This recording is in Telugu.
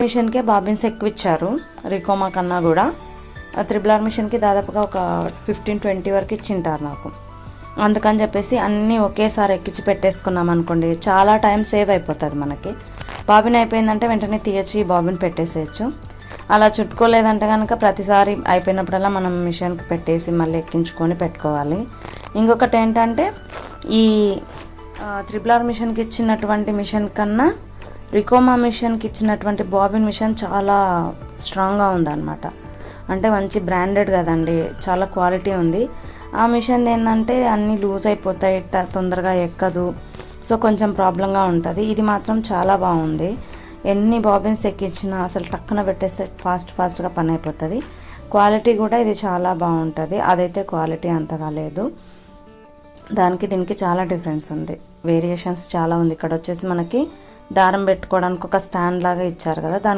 మిషన్కే బాబిన్స్ ఎక్కువ ఇచ్చారు రికోమా కన్నా కూడా. త్రిబుల్ మిషన్కి దాదాపుగా ఒక 15-20 వరకు ఇచ్చింటారు నాకు. అందుకని చెప్పేసి అన్నీ ఒకేసారి ఎక్కించి పెట్టేసుకున్నాం అనుకోండి, చాలా టైం సేవ్ అయిపోతుంది మనకి. బాబిన్ అయిపోయిందంటే వెంటనే తీయచ్చు, ఈ బాబిన్ పెట్టేసేయచ్చు. అలా చుట్టుకోలేదంటే కనుక ప్రతిసారి అయిపోయినప్పుడల్లా మనం మిషన్కి పెట్టేసి మళ్ళీ ఎక్కించుకొని పెట్టుకోవాలి. ఇంకొకటి ఏంటంటే ఈ త్రిబుల్ మిషన్కి ఇచ్చినటువంటి మిషన్ కన్నా రికోమా మిషన్కి ఇచ్చినటువంటి బాబిన్ మిషన్ చాలా స్ట్రాంగ్గా ఉందన్నమాట. అంటే మంచి బ్రాండెడ్ కదండి, చాలా క్వాలిటీ ఉంది. ఆ మిషన్ ఏంటంటే అన్నీ లూజ్ అయిపోతాయి, తొందరగా ఎక్కదు, సో కొంచెం ప్రాబ్లంగా ఉంటుంది. ఇది మాత్రం చాలా బాగుంది. ఎన్ని బాబిన్స్ ఎక్కించినా అసలు టక్కున పెట్టేస్తే ఫాస్ట్గా పని అయిపోతుంది. క్వాలిటీ కూడా ఇది చాలా బాగుంటుంది. అదైతే క్వాలిటీ అంతగా లేదు, దానికి దీనికి చాలా డిఫరెన్స్ ఉంది, వేరియేషన్స్ చాలా ఉంది. ఇక్కడ వచ్చేసి మనకి దారం పెట్టుకోవడానికి ఒక స్టాండ్ లాగా ఇచ్చారు కదా,